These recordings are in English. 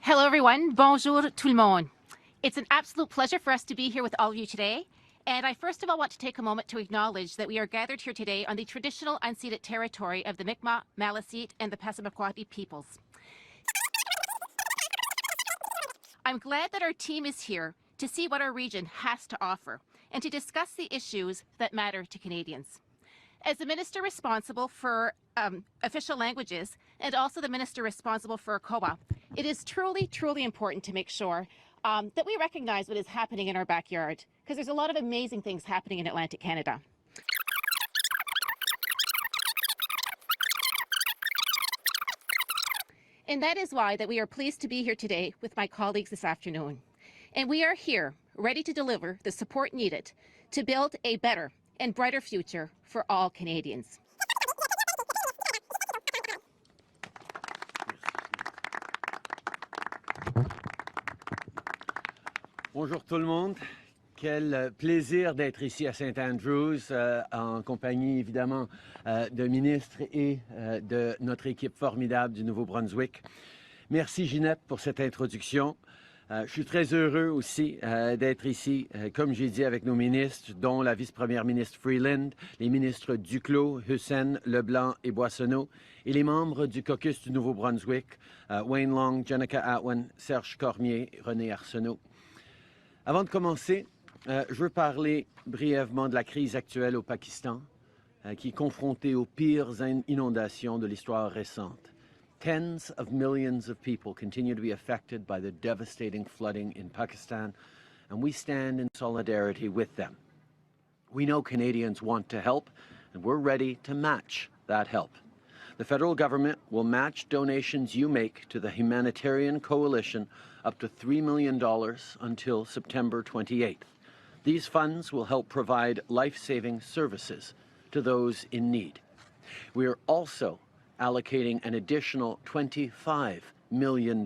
Hello, everyone. Bonjour, tout le monde. It's an absolute pleasure for us to be here with all of you today. And I first of all want to take a moment to acknowledge that we are gathered here today on the traditional unceded territory of the Mi'kmaq, Maliseet, and the Passamaquoddy peoples. I'm glad that our team is here to see what our region has to offer and to discuss the issues that matter to Canadians. As the Minister responsible for official languages and also the Minister responsible for COA, it is truly, truly important to make sure that we recognize what is happening in our backyard, because there's a lot of amazing things happening in Atlantic Canada. And that is why that we are pleased to be here today with my colleagues this afternoon. And we are here ready to deliver the support needed to build a better and brighter future for all Canadians. Bonjour tout le monde. Quel plaisir d'être ici à St. Andrews en compagnie évidemment de ministres et de notre équipe formidable du Nouveau-Brunswick. Merci Ginette pour cette introduction. Je suis très heureux aussi d'être ici, comme j'ai dit, avec nos ministres, dont la vice-première ministre Freeland, les ministres Duclos, Hussein, Leblanc et Boissonneau, et les membres du caucus du Nouveau-Brunswick, Wayne Long, Jenica Atwin, Serge Cormier, René Arsenault. Avant de commencer, je veux parler brièvement de la crise actuelle au Pakistan, qui est confrontée aux pires inondations de l'histoire récente. Tens of millions of people continue to be affected by the devastating flooding in Pakistan, and we stand in solidarity with them. We know Canadians want to help, and we're ready to match that help. The federal government will match donations you make to the humanitarian coalition up to $3 million until September 28th. These funds will help provide life-saving services to those in need. We are also allocating an additional $25 million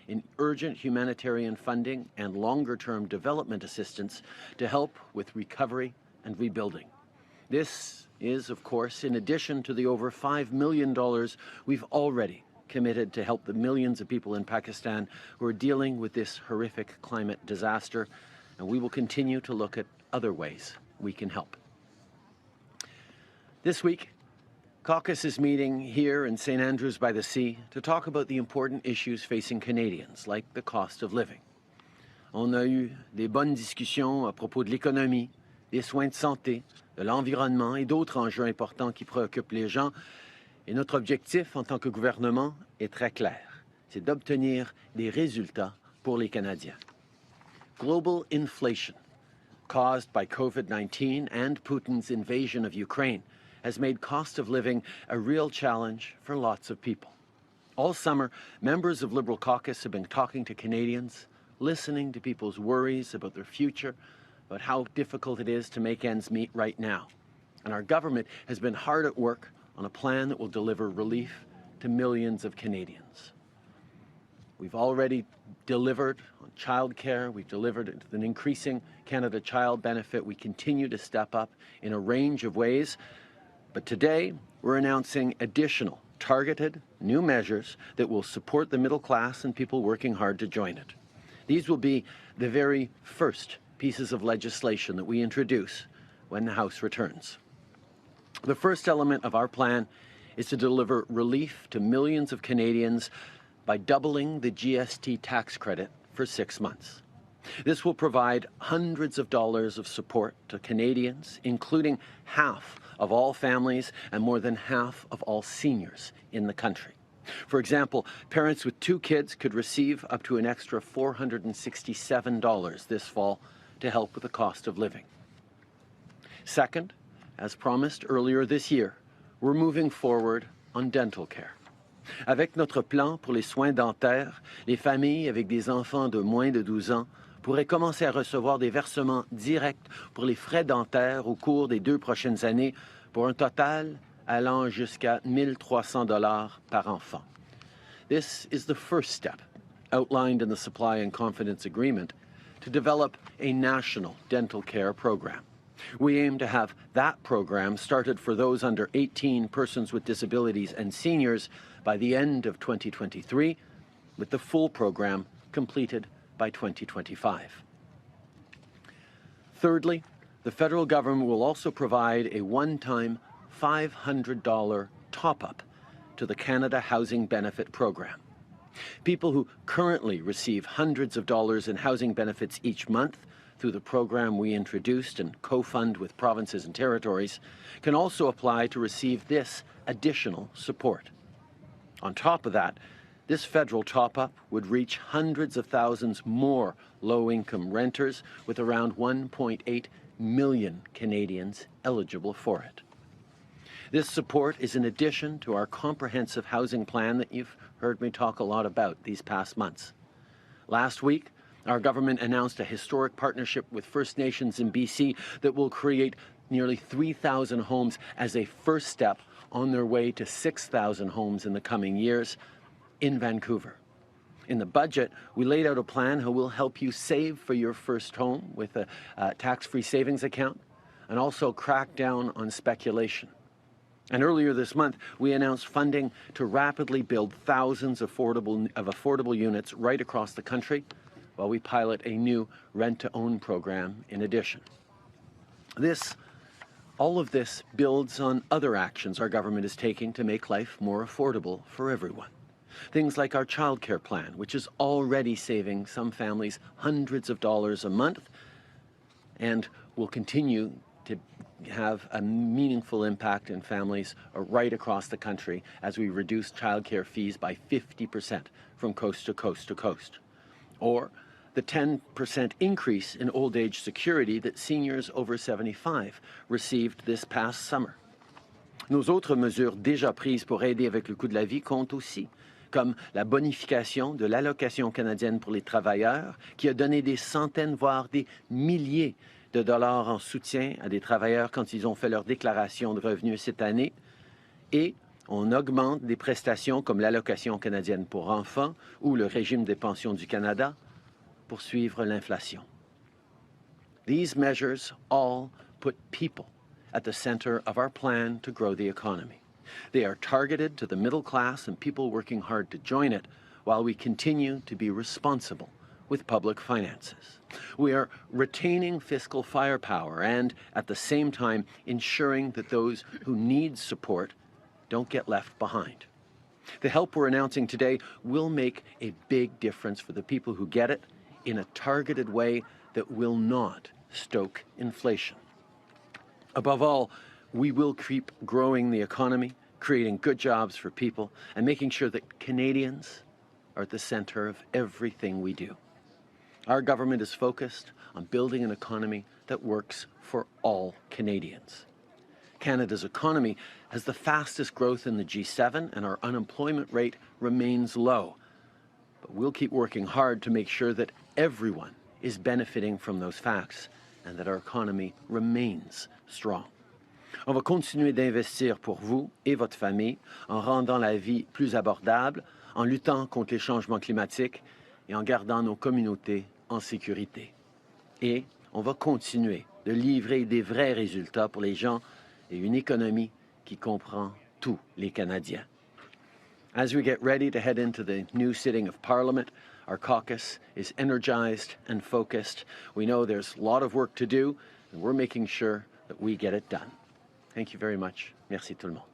in urgent humanitarian funding and longer-term development assistance to help with recovery and rebuilding. This is, of course, in addition to the over $5 million we've already committed to help the millions of people in Pakistan who are dealing with this horrific climate disaster, and we will continue to look at other ways we can help. This week, Caucus is meeting here in St. Andrews by the Sea to talk about the important issues facing Canadians, like the cost of living. On a eu des bonnes discussions à propos de l'économie, des soins de santé, de l'environnement et d'autres enjeux importants qui préoccupent les gens. Et notre objectif en tant que gouvernement est très clair, c'est d'obtenir des résultats pour les Canadiens. Global inflation, caused by COVID-19 and Putin's invasion of Ukraine, has made cost of living a real challenge for lots of people. All summer, members of Liberal Caucus have been talking to Canadians, listening to people's worries about their future, about how difficult it is to make ends meet right now. And our government has been hard at work on a plan that will deliver relief to millions of Canadians. We've already delivered on childcare. We've delivered an increasing Canada Child benefit. We continue to step up in a range of ways. But today, we're announcing additional targeted new measures that will support the middle class and people working hard to join it. These will be the very first pieces of legislation that we introduce when the House returns. The first element of our plan is to deliver relief to millions of Canadians by doubling the GST tax credit for 6 months. This will provide hundreds of dollars of support to Canadians, including half of all families and more than half of all seniors in the country. For example, parents with 2 kids could receive up to an extra $467 this fall to help with the cost of living. Second, as promised earlier this year, we're moving forward on dental care. Avec notre plan pour les soins dentaires, les familles avec des enfants de moins de 12 ans pourraient commencer à recevoir des versements directs pour les frais dentaires au cours des 2 prochaines années pour un total allant jusqu'à $1,300 par enfant. This is the first step outlined in the Supply and Confidence Agreement to develop a national dental care program. We aim to have that program started for those under 18, persons with disabilities, and seniors by the end of 2023, with the full program completed by 2025. Thirdly, the federal government will also provide a one-time $500 top-up to the Canada Housing Benefit Program. People who currently receive hundreds of dollars in housing benefits each month through the program we introduced and co-fund with provinces and territories can also apply to receive this additional support. On top of that, this federal top-up would reach hundreds of thousands more low-income renters, with around 1.8 million Canadians eligible for it. This support is in addition to our comprehensive housing plan that you've heard me talk a lot about these past months. Last week, our government announced a historic partnership with First Nations in BC that will create nearly 3,000 homes as a first step on their way to 6,000 homes in the coming years in Vancouver. In the budget, we laid out a plan how we'll help you save for your first home with a tax-free savings account and also crack down on speculation. And earlier this month, we announced funding to rapidly build thousands of affordable units right across the country while we pilot a new rent-to-own program in addition. All of this builds on other actions our government is taking to make life more affordable for everyone. Things like our childcare plan, which is already saving some families hundreds of dollars a month and will continue to have a meaningful impact in families right across the country as we reduce childcare fees by 50% from coast to coast to coast. Or the 10% increase in old age security that seniors over 75 received this past summer. Nos autres mesures déjà prises pour aider avec le coût de la vie comptent aussi, comme la bonification de l'allocation canadienne pour les travailleurs, qui a donné des centaines, voire des milliers de dollars en soutien à des travailleurs quand ils ont fait leur déclaration de revenus cette année. Et on augmente des prestations comme l'allocation canadienne pour enfants ou le régime des pensions du Canada pour suivre l'inflation. These measures all put people at the center of our plan to grow the economy. They are targeted to the middle class and people working hard to join it while we continue to be responsible with public finances. We are retaining fiscal firepower and, at the same time, ensuring that those who need support don't get left behind. The help we're announcing today will make a big difference for the people who get it in a targeted way that will not stoke inflation. Above all, we will keep growing the economy, creating good jobs for people, and making sure that Canadians are at the center of everything we do. Our government is focused on building an economy that works for all Canadians. Canada's economy has the fastest growth in the G7, and our unemployment rate remains low. But we'll keep working hard to make sure that everyone is benefiting from those facts and that our economy remains strong. On va continuer d'investir pour vous et votre famille en rendant la vie plus abordable, en luttant contre les changements climatiques et en gardant nos communautés en sécurité. Et on va continuer de livrer des vrais résultats pour les gens et une économie qui comprend tous les Canadiens. As we get ready to head into the new sitting of Parliament, our caucus is energized and focused. We know there's a lot of work to do, and we're making sure that we get it done. Thank you very much. Merci tout le monde.